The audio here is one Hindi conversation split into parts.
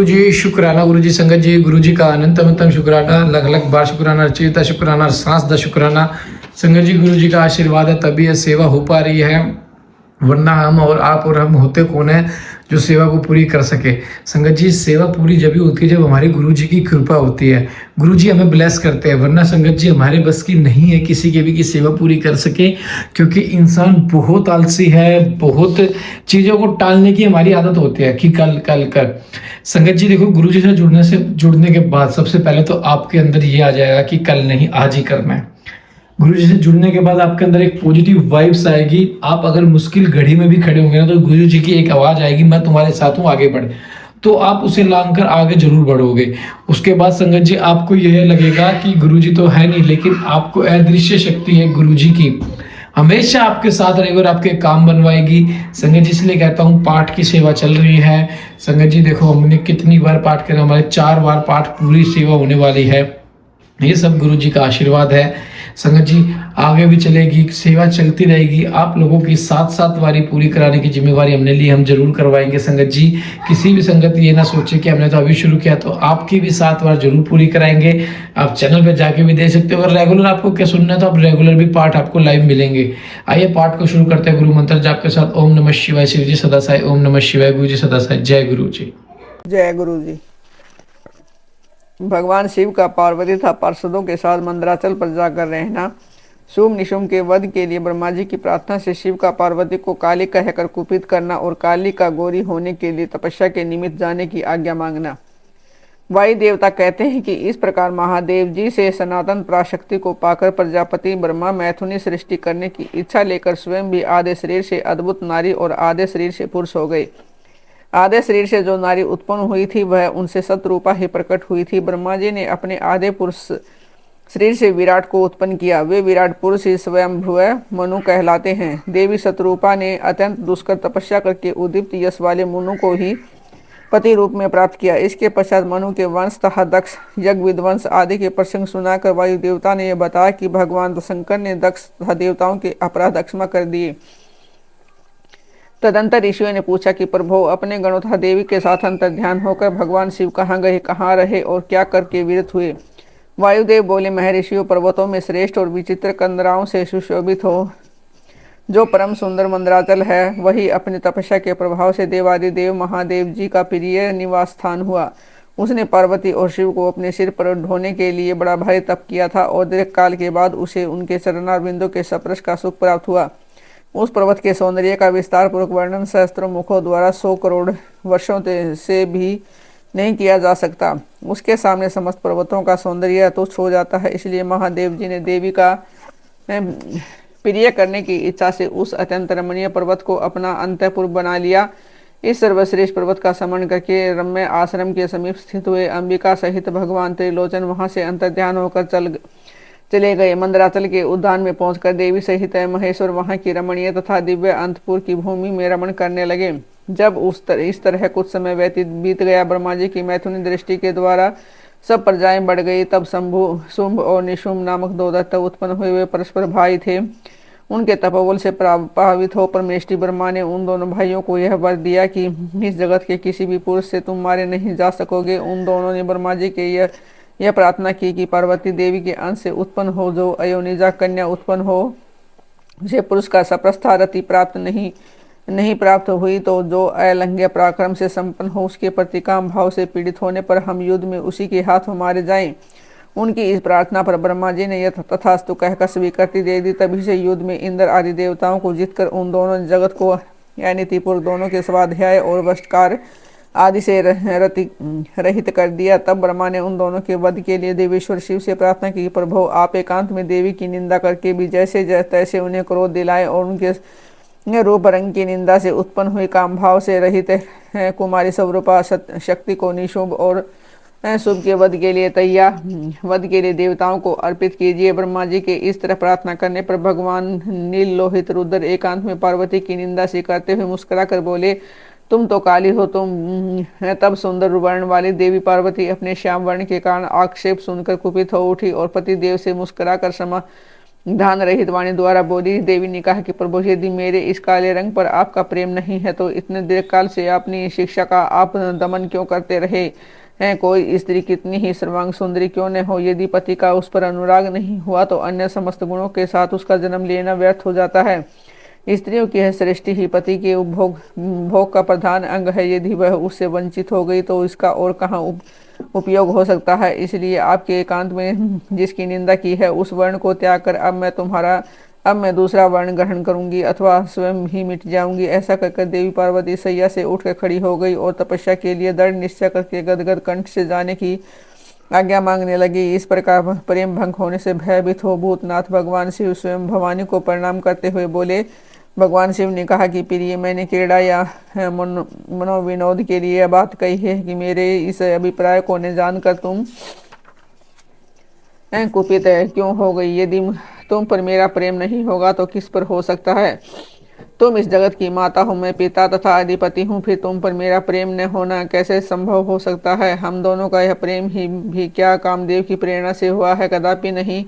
गुरुजी शुक्राना गुरुजी संगत जी गुरुजी का अनंतम शुक्राना लख लख बार शुक्राना रचयिता शुक्राना सांस द शुक्राना संगत जी गुरुजी का आशीर्वाद है तभी यह सेवा हो पा रही है, वरना हम और आप और हम होते कौन है जो सेवा को पूरी कर सके। संगत जी सेवा पूरी जब भी होती है जब हमारी गुरुजी की कृपा होती है, गुरुजी हमें ब्लेस करते हैं, वरना संगत जी हमारे बस की नहीं है किसी के भी की सेवा पूरी कर सके, क्योंकि इंसान बहुत आलसी है, बहुत चीज़ों को टालने की हमारी आदत होती है कि कल कल कर। संगत जी देखो गुरुजी से जुड़ने के बाद सबसे पहले तो आपके अंदर ये आ जाएगा कि कल नहीं आज ही करना है। गुरु जी से जुड़ने के बाद आपके अंदर एक पॉजिटिव वाइब्स आएगी। आप अगर मुश्किल घड़ी में भी खड़े होंगे ना तो गुरु जी की एक आवाज आएगी, मैं तुम्हारे साथ हूँ आगे बढ़, तो आप उसे लांग कर आगे जरूर बढ़ोगे। उसके बाद संगत जी आपको यह लगेगा कि गुरु जी तो है नहीं, लेकिन आपको अदृश्य शक्ति है गुरु जी की, हमेशा आपके साथ रहेगी और आपके काम बनवाएगी। संगत जी इसलिए कहता हूँ पाठ की सेवा चल रही है। संगत जी देखो हमने कितनी बार पाठ करा, हमारे 4 बार पाठ पूरी सेवा होने वाली है, ये सब गुरु जी का आशीर्वाद है। संगत जी आगे भी चलेगी, सेवा चलती रहेगी, आप लोगों की 7 बारी पूरी कराने की जिम्मेवारी हमने ली, हम जरूर करवाएंगे। संगत जी किसी भी संगत ये ना सोचे कि हमने तो अभी शुरू किया, तो आपकी भी 7 बार जरूर पूरी कराएंगे। आप चैनल पे जाके भी दे सकते हो, अगर रेगुलर आपको क्या सुनना है तो आप रेगुलर भी पाठ आपको लाइव मिलेंगे। आइए पाठ को शुरू करते हैं गुरु मंत्र जाप के साथ। ओम नमः शिवाय शिव जी सदा साई, ओम नमः शिवाय गुरु जी सदा साई। जय गुरु जी। जय गुरु जी। भगवान शिव का पार्वती तथा पार्षदों के साथ मंदराचल पर जाकर रहना। शुंभ निशुंभ के वध के लिए ब्रह्मा जी की प्रार्थना से शिव का पार्वती को काली कहकर कुपित करना और काली का गौरी होने के लिए तपस्या के निमित्त जाने की आज्ञा मांगना। वायु देवता कहते हैं कि इस प्रकार महादेव जी से सनातन पराशक्ति को पाकर प्रजापति ब्रह्मा मैथुनी सृष्टि करने की इच्छा लेकर स्वयं भी आधे शरीर से अद्भुत नारी और आधे शरीर से पुरुष हो गए। आधे शरीर से जो नारी उत्पन्न हुई थी वह उनसे सतरूपा ही प्रकट हुई थी। ब्रह्मा जी ने अपने आधे पुरुष शरीर से विराट को उत्पन्न किया। वे विराट पुरुष ही स्वयं भुव मनु कहलाते हैं। देवी सतरूपा ने अत्यंत दुष्कर तपस्या करके उदीप्त यश वाले मनु को ही पति रूप में प्राप्त किया। इसके पश्चात मनु के वंश तथा दक्ष यज्ञ विध्वंस आदि के प्रसंग सुनाकर वायु देवता ने यह बताया कि भगवान शंकर ने दक्ष तथा देवताओं के अपराध क्षमा कर दिए। तदंतर ऋषियों ने पूछा कि प्रभु अपने गणों तथा देवी के साथ अंतर ध्यान होकर भगवान शिव कहाँ गए, कहाँ रहे और क्या करके विरत हुए। वायुदेव बोले महर्षियों, पर्वतों में श्रेष्ठ और विचित्र कंदराओं से सुशोभित हो जो परम सुंदर मंदराचल है, वही अपने तपस्या के प्रभाव से देवादिदेव महादेव जी का प्रिय निवास स्थान हुआ। उसने पार्वती और शिव को अपने सिर पर ढोने के लिए बड़ा भारी तप किया था और दीर्घ काल के बाद उसे उनके चरणारविंदों के स्पर्श का सुख प्राप्त हुआ। उस पर्वत के सौंदर्य का विस्तार पूर्वक वर्णन सहस्त्रों मुखों द्वारा 100 करोड़ वर्षों से भी नहीं किया जा सकता। उसके सामने समस्त पर्वतों का सौंदर्य तुच्छ हो जाता है। इसलिए महादेव जी ने देवी का प्रिय करने की इच्छा से उस अत्यंत रमणीय पर्वत को अपना अंतःपुर बना लिया। इस सर्वश्रेष्ठ पर्वत का समन करके रम्य आश्रम के समीप स्थित हुए अंबिका सहित भगवान त्रिलोचन वहां से अंतर्ध्यान होकर चले गए। मंदराचल के उद्यान में पहुंचकर देवी सहित महेश्वर वहां की रमणीय तथा दिव्य अंतपुर की भूमि में रमण करने लगे। जब इस तरह कुछ समय व्यतीत बीत गया, ब्रह्मा जी की मैथुनी दृष्टि के द्वारा सब प्रजाएं बढ़ गई। तब शुंभ और निशुंभ नामक 2 दैत्य उत्पन्न हुए। वे परस्पर भाई थे। उनके तपोबल से प्रभावित हो परमेष्टि ब्रह्मा ने उन दोनों भाइयों को यह वर दिया कि इस जगत के किसी भी पुरुष से तुम मारे नहीं जा सकोगे। उन दोनों ने ब्रह्मा जी के यह प्रार्थना की कि पार्वती देवी के अंश से उत्पन्न हो जो अयोनिजा कन्या उत्पन्न हो, उसे पुरुष का सप्रस्थारति प्राप्त नहीं प्राप्त हुई, तो जो अलंघ्य पराक्रम से संपन्न हो, उसके प्रति काम भाव से पीड़ित होने पर हम युद्ध में उसी के हाथों मारे जाएं। उनकी इस प्रार्थना पर ब्रह्मा जी ने यह तथास्तु कहकर स्वीकृति दे दी। तभी से युद्ध में इंद्र आदि देवताओं को जीतकर उन दोनों जगत को यानी त्रिपुर दोनों के स्वाध्याय और वशकार आदि से रहित कर दिया। तब ब्रह्मा ने उन दोनों के वध के लिए देवेश्वर शिव से प्रार्थना की, प्रभु आप एकांत में देवी की निंदा करके भी जैसे तैसे उन्हें क्रोध दिलाए और उनके रूप रंग की निंदा से उत्पन्न हुई काम भाव से रहित कुमारी स्वरूपा शक्ति को निशुंभ और शुभ के वध के लिए देवताओं को अर्पित कीजिए। ब्रह्मा जी के इस तरह प्रार्थना करने पर भगवान नील लोहित रुद्र एकांत में पार्वती की निंदा से करते हुए मुस्कुरा कर बोले, तुम तो काली हो तुम। तब सुंदर वर्ण वाली देवी पार्वती अपने श्याम वर्ण के कारण आक्षेप सुनकर कुपित हो उठी और पति देव से मुस्कुरा कर ध्यान रहित वाणी द्वारा बोली। देवी ने कहा कि प्रभु, यदि मेरे इस काले रंग पर आपका प्रेम नहीं है तो इतने देर काल से अपनी शिक्षा का आप दमन क्यों करते रहे हैं? कोई स्त्री कितनी ही सर्वांग सुंदरी क्यों न हो, यदि पति का उस पर अनुराग नहीं हुआ तो अन्य समस्त गुणों के साथ उसका जन्म लेना व्यर्थ हो जाता है। स्त्रियों की यह सृष्टि ही पति के उपभोग भोग का प्रधान अंग है। यदि वह उससे वंचित हो गई तो इसका और कहाँ उपयोग हो सकता है। इसलिए आपके एकांत में जिसकी निंदा की है उस वर्ण को त्याग कर अब मैं दूसरा वर्ण ग्रहण करूंगी अथवा स्वयं ही मिट जाऊंगी। ऐसा कहकर देवी पार्वती सैया से उठकर खड़ी हो गई और तपस्या के लिए दृढ़ निश्चय करके गदगद कंठ से जाने की आज्ञा मांगने लगी। इस प्रकार प्रेम भंग होने से भयभीत हो भूतनाथ भगवान शिव स्वयं भवानी को प्रणाम करते हुए बोले। भगवान शिव ने कहा कि प्रिय, मैंने क्रीड़ा या मनोविनोद के लिए यह बात कही है कि मेरे इस अभिप्राय को न जानकर तुम कुपित क्यों हो गई? यदि तुम पर मेरा प्रेम नहीं होगा तो किस पर हो सकता है? तुम इस जगत की माता हो, मैं पिता तथा अधिपति हूँ, फिर तुम पर मेरा प्रेम न होना कैसे संभव हो सकता है? हम दोनों का यह प्रेम ही भी क्या कामदेव की प्रेरणा से हुआ है? कदापि नहीं,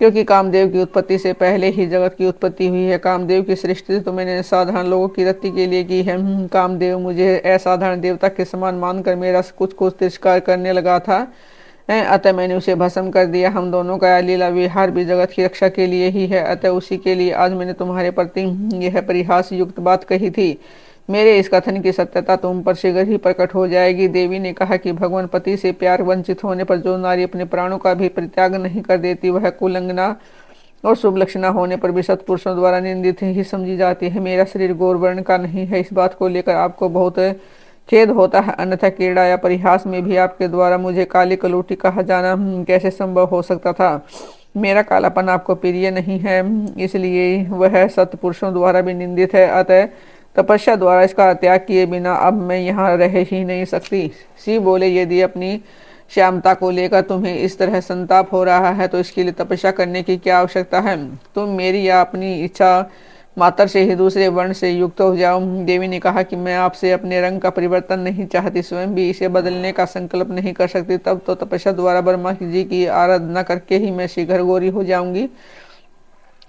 क्योंकि कामदेव की उत्पत्ति से पहले ही जगत की उत्पत्ति हुई है। कामदेव की सृष्टि तो मैंने साधारण लोगों की रति के लिए की है। कामदेव मुझे असाधारण देवता के समान मानकर मेरा कुछ तिरस्कार करने लगा था, अतः मैंने उसे भस्म कर दिया। हम दोनों का लीला विहार भी जगत की रक्षा के लिए ही है, अतः उसी के लिए आज मैंने तुम्हारे प्रति यह परिहास युक्त बात कही थी। मेरे इस कथन की सत्यता तुम पर शीघ्र ही प्रकट हो जाएगी। देवी ने कहा कि भगवान, पति से प्यार वंचित होने पर जो नारी अपने प्राणों का भी परित्याग नहीं कर देती वह कुलंगना और शुभ लक्षणा होने पर भी सत्पुरुषों द्वारा निंदित ही समझी जाती है। मेरा शरीर गौर वर्ण का नहीं है, इस बात को लेकर आपको बहुत खेद होता है, अन्यथा क्रीड़ा या परिहास में भी आपके द्वारा मुझे काली कलूटी कहा जाना कैसे संभव हो सकता था? मेरा कालापन आपको प्रिय नहीं है, इसलिए वह सत्पुरुषों द्वारा भी निंदित है। अतः तपस्या द्वारा इसका त्याग किए बिना अब मैं यहाँ रह ही नहीं सकती। शिव बोले, यदि अपनी श्यामता को लेकर तुम्हें इस तरह संताप हो रहा है तो इसके लिए तपस्या करने की क्या आवश्यकता है? तुम मेरी या अपनी इच्छा मात्र से ही दूसरे वर्ण से युक्त हो जाओ। देवी ने कहा कि मैं आपसे अपने रंग का परिवर्तन नहीं चाहती, स्वयं भी इसे बदलने का संकल्प नहीं कर सकती। तब तो तपस्या द्वारा ब्रह्मा जी की आराधना करके ही मैं शीघ्र गौरी हो जाऊंगी।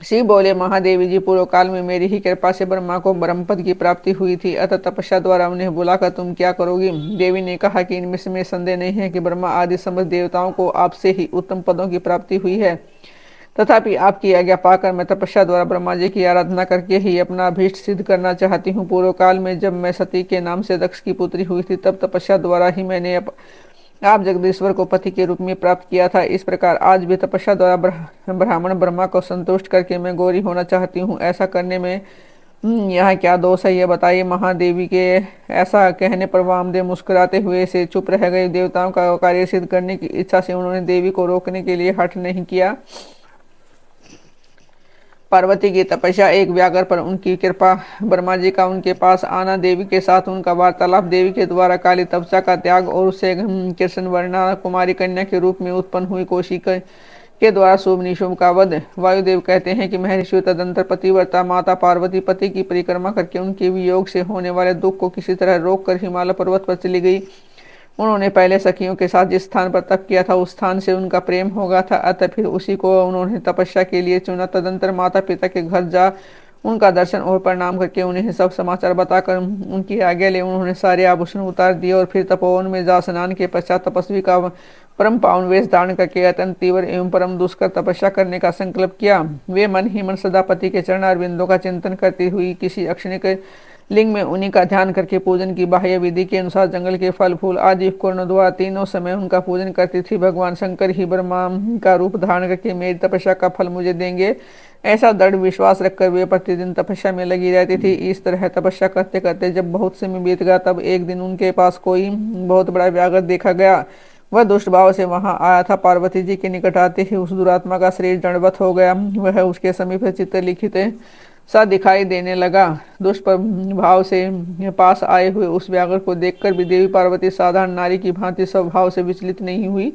शिव बोले, महादेवी जी, पूर्व काल में मेरी ही कृपा से ब्रह्मा को ब्रह्मपद की प्राप्ति हुई थी, अतः तपस्या द्वारा उन्हें बुलाकर तुम क्या करोगी? देवी ने कहा कि इनमें संदेह नहीं है कि ब्रह्मा आदि समस्त देवताओं को आपसे ही उत्तम पदों की प्राप्ति हुई है। तथापि आपकी आज्ञा पाकर मैं तपस्या द्वारा ब्रह्मा जी की आराधना करके ही अपना अभीष्ट सिद्ध करना चाहती हूँ। पूर्व काल में जब मैं सती के नाम से दक्ष की पुत्री हुई थी तब तपस्या द्वारा ही मैंने आप जगदीश्वर को पति के रूप में प्राप्त किया था। इस प्रकार आज भी तपस्या द्वारा ब्राह्मण ब्रह्मा को संतुष्ट करके मैं गौरी होना चाहती हूँ। ऐसा करने में यहाँ क्या दोष है, यह बताइए। महादेवी के ऐसा कहने पर वामदेव मुस्कुराते हुए से चुप रह गए। देवताओं का कार्य सिद्ध करने की इच्छा से उन्होंने देवी को रोकने के लिए हठ नहीं किया। पार्वती की तपस्या एक व्यागर पर उनकी कृपा, ब्रह्मा जी का उनके पास आना, देवी के साथ उनका वार्तालाप, देवी के द्वारा काली तपस्या का त्याग और उससे कृष्ण वर्णा कुमारी कन्या के रूप में उत्पन्न हुई कौशिक के द्वारा शुभ निशुभ का वध। वायुदेव कहते हैं कि महर्षि तदंतर पतिव्रता माता पार्वती पति की परिक्रमा करके उनके वियोग से होने वाले दुख को किसी तरह रोक कर हिमालय पर्वत पर चली गई। उन्होंने पहले सखियों के साथ जिस स्थान पर तप किया था उस स्थान से उनका प्रेम हो गया था, अतः फिर उसी को उन्होंने तपस्या के लिए चुना। तदंतर माता पिता के घर जा उनका दर्शन और प्रणाम करके उन्हें सब समाचार बताकर उनकी आज्ञा ले उन्होंने सारे आभूषण उतार दिए और फिर तपोवन में जा स्नान के पश्चात तपस्वी का परम पावन वेश धारण करके अत्यंत तीव्र एवं परम दुष्कर तपस्या करने का संकल्प किया। वे मन ही मन सदा पति के चरण अरविंदों का चिंतन करती हुई किसी अक्षणिक लिंग में उन्हीं का ध्यान करके पूजन की बाह्य विधि के अनुसार जंगल के फल फूल आदि उपकरणों द्वारा तीनों समय उनका पूजन करती थी। भगवान शंकर ही ब्रह्मा का रूप धारण करके मेरी तपस्या का फल मुझे देंगे, ऐसा दृढ़ विश्वास रखकर वे प्रतिदिन तपस्या में लगी रहती थी। इस तरह तपस्या करते करते जब बहुत समय बीत गया तब एक दिन उनके पास कोई बहुत बड़ा व्याघ्र देखा गया। वह दुष्ट भाव से वहां आया था। पार्वती जी के निकट आते ही उस दुरात्मा का शरीर दंडवत हो गया। वह उसके समीप चित्र लिखित सा दिखाई देने लगा। दुष्ट भाव से पास आए हुए उस व्याघ्र को देखकर भी देवी पार्वती साधारण नारी की भांति स्वभाव से विचलित नहीं हुई।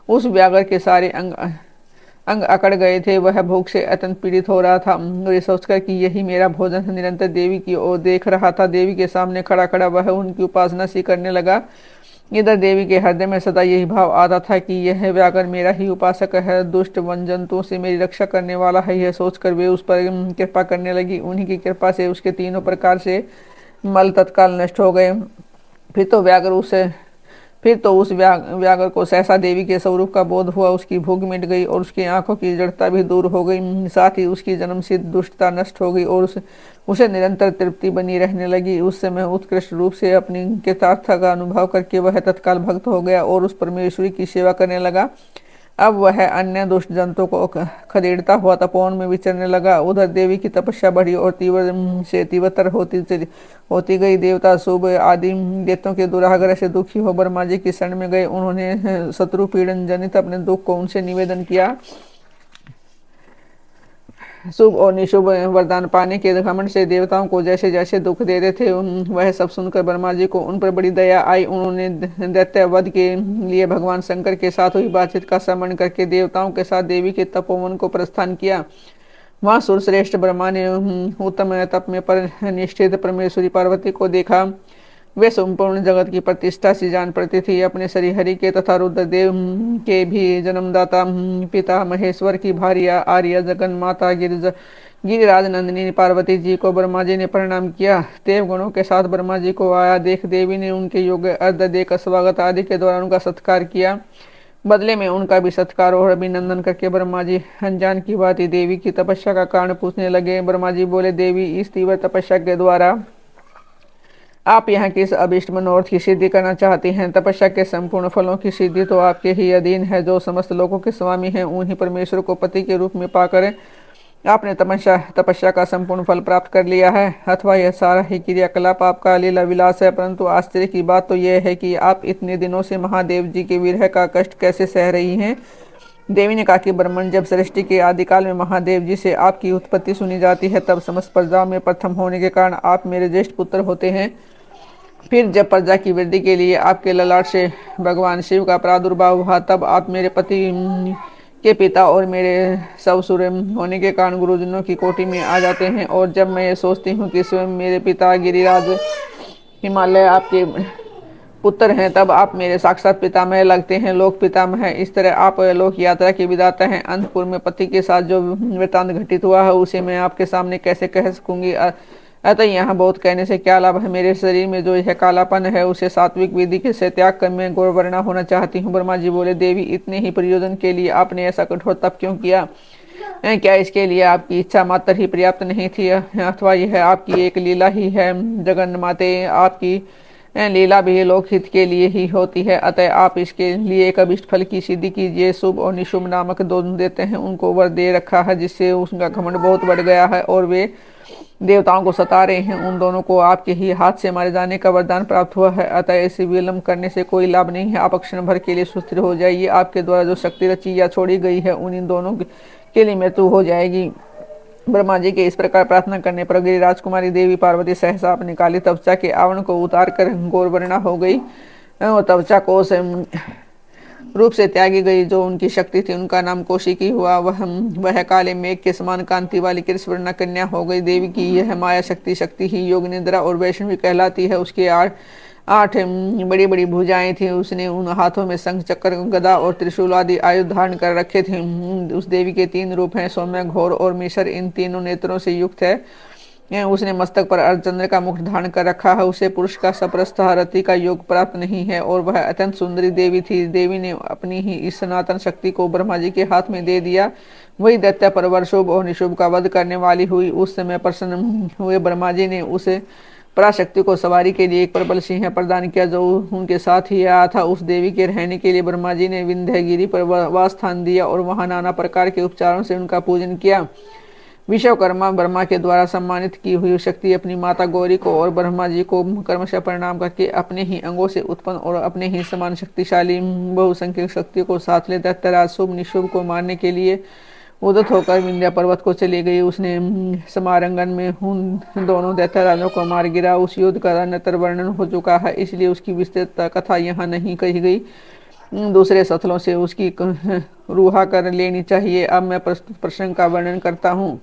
उस व्याघ्र के सारे अंग अकड़ गए थे। वह भूख से अत्यंत पीड़ित हो रहा था और ये सोचकर कि यही मेरा भोजन है निरंतर देवी की ओर देख रहा था। देवी के सामने खड़ा खड़ा वह उनकी उपासना सी करने लगा। इधर देवी के हृदय में सदा यही भाव आता था कि यह व्याघ्र मेरा ही उपासक है, दुष्ट वन जंतुओं से मेरी रक्षा करने वाला है। यह सोचकर वे उस पर कृपा करने लगी। उन्हीं की कृपा से उसके तीनों प्रकार से मल तत्काल नष्ट हो गए। फिर तो उस व्याघ्र को सहसा देवी के स्वरूप का बोध हुआ। उसकी भूख मिट गई और उसकी आंखों की जड़ता भी दूर हो गई। साथ ही उसकी जन्मसिद्ध दुष्टता नष्ट हो गई और उसे निरंतर तृप्ति बनी रहने लगी। उस समय उत्कृष्ट रूप से अपनी कृतार्थता का अनुभव करके वह तत्काल भक्त हो गया और उस परमेश्वरी की सेवा करने लगा। अब वह अन्य दुष्ट जंतुओं को खदेड़ता हुआ तपोवन में विचरने लगा। उधर देवी की तपस्या बढ़ी और तीव्रतर होती गई। देवता शुभ आदि दैत्यों के दुराग्रह से दुखी हो ब्रह्मा जी की शरण में गए। उन्होंने शत्रु पीड़न जनित अपने दुख को उनसे निवेदन किया। शुभ और निशुभ वरदान पाने के घमंड से देवताओं को जैसे जैसे दुख दे रहे थे वह सब सुनकर ब्रह्मा जी को उन पर बड़ी दया आई। उन्होंने दैत्य वध के लिए भगवान शंकर के साथ हुई बातचीत का स्मरण करके देवताओं के साथ देवी के तपोवन को प्रस्थान किया। वहां सुरश्रेष्ठ ब्रह्मा ने उत्तम तप में पर निष्ठित परमेश्वरी पार्वती को देखा। वे संपूर्ण जगत की प्रतिष्ठा से जान पड़ती थी। अपने श्रीहरि के तथा रुद्रदेव के भी जन्मदाता पिता महेश्वर की भार्य आर्य जगन माता गिरिराज नंदिनी पार्वती जी को ब्रह्मा जी ने प्रणाम किया। देवगणों के साथ ब्रह्मा जी को आया देख देवी ने उनके योग्य अर्घ्य देकर स्वागत आदि के द्वारा उनका सत्कार किया। बदले में उनका भी सत्कार और अभिनंदन करके ब्रह्मा जी अनजान की बात ही देवी की तपस्या का कारण पूछने लगे। ब्रह्मा जी बोले, देवी, इस तीव्र तपस्या के द्वारा आप यहाँ किस अभिष्ट मनोरथ की सिद्धि करना चाहती हैं? तपस्या के संपूर्ण फलों की सिद्धि तो आपके ही अधीन है। जो समस्त लोगों के स्वामी हैं उन्हीं परमेश्वर को पति के रूप में पाकर आपने तपस्या का संपूर्ण फल प्राप्त कर लिया है। अथवा यह सारा ही क्रियाकलाप आपका लीला विलास है। परंतु आश्चर्य की बात तो यह है कि आप इतने दिनों से महादेव जी के विरह का कष्ट कैसे सह रही हैं? देवी ने कहा कि ब्रह्मण, जब सृष्टि के आदिकाल में महादेव जी से आपकी उत्पत्ति सुनी जाती है तब समस्त प्रजाओं में प्रथम होने के कारण आप मेरे ज्येष्ठ पुत्र होते हैं। फिर जब प्रजा की वृद्धि के लिए आपके ललाट से भगवान शिव का प्रादुर्भाव हुआ तब आप मेरे पति के पिता और मेरे ससुर होने के कारण गुरुजनों की कोटि में आ जाते हैं। और जब मैं ये सोचती हूँ कि स्वयं मेरे पिता गिरिराज हिमालय आपके पुत्र हैं तब आप मेरे साक्षात पितामह लगते हैं, लोक पितामह हैं। इस तरह आप लोक यात्रा के विधाता हैं। अंतपुर में पति के साथ जो वृतांत घटित हुआ है उसे मैं आपके सामने कैसे कह सकूंगी? अतः यहाँ बहुत कहने से क्या लाभ है? मेरे शरीर में जो यह कालापन है उसे सात्विक विधि के से त्याग कर मैं गौरवर्णा होना चाहती हूँ। ब्रह्मा जी बोले, देवी, इतने ही प्रयोजन के लिए आपने ऐसा कठोर तप क्यों किया? क्या इसके लिए आपकी इच्छा मात्र ही पर्याप्त नहीं थी? अथवा यह आपकी एक लीला ही है? जगन माते, आपकी लीला भी लोकहित के लिए ही होती है। अतः आप इसके लिए एक अभिष्ट फल की सिद्धि कीजिए। शुभ और निशुभ नामक दोनों देते हैं उनको वर दे रखा है जिससे उसका घमंड बहुत बढ़ गया है और वे देवताओं को सता रहे हैं। उन दोनों को आपके ही हाथ से मारे जाने का वरदान प्राप्त हुआ है। अतः ऐसे विलंब करने से कोई लाभ नहीं है। आप क्षण भर के लिए सुस्थिर हो जाइए। आपके द्वारा जो शक्ति रची या छोड़ी गई है उन इन दोनों के लिए मृत्यु हो जाएगी। ब्रह्मा जी के इस प्रकार प्रार्थना करने पर गिरिराज कुमारी देवी पार्वती सहसा अपने काली तपचा के आवरण को उतार कर गौरवर्णा हो गई और तपचा कोष रूप से त्यागी गई। जो उनकी शक्ति थी उनका नाम कौशिकी हुआ। वह काले मेघ के समान कांति वाली कृष्णवर्णा कन्या हो गई। देवी की यह माया शक्ति ही योग निद्रा और वैष्णवी कहलाती है। उसके आठ बड़ी बड़ी भुजाएं थी। उसने उन हाथों में शंख, चक्र, गदा और त्रिशूल आदि आयुध धारण कर रखे थे। उस देवी के 3 रूप हैं, सौम्य, घोर और मिश्र। इन तीनों नेत्रों से युक्त है। उसने मस्तक पर अर्धचंद्र का मुकुट धारण कर रखा है। उसे पुरुष का सप्रस्थ रति का योग प्राप्त नहीं है और वह अत्यंत सुंदरी देवी थी। देवी ने अपनी ही इस सनातन शक्ति को ब्रह्मा जी के हाथ में दे दिया। वही दैत्य पर शुभ और निशुभ का वध करने वाली हुई। उस समय प्रसन्न हुए ब्रह्मा जी ने उसे पराशक्ति को सवारी के लिए एक प्रबल सिंह प्रदान किया जो उनके साथ ही आया था। उस देवी के रहने के लिए ब्रह्मा जी ने विंध्यगिरी पर वास स्थान दिया और वहां नाना प्रकार के उपचारों से उनका पूजन किया। विश्वकर्मा ब्रह्मा के द्वारा सम्मानित की हुई शक्ति अपनी माता गौरी को और ब्रह्मा जी को कर्मशः प्रणाम करके अपने ही अंगों से उत्पन्न और अपने ही समान शक्तिशाली बहुसंख्यक शक्तियों को साथ ले दैत्यराज शुभ निशुभ को मारने के लिए उदत होकर विंध्या पर्वत को चली गई। उसने समारंगन में उन दोनों दैत्यराजों को मार गिरा। उस युद्ध का अन्यतर वर्णन हो चुका है, इसलिए उसकी विस्तृत कथा यहाँ नहीं कही गई। दूसरे स्थलों से उसकी रूहा कर लेनी चाहिए। अब मैं प्रसंग का वर्णन करता हूँ।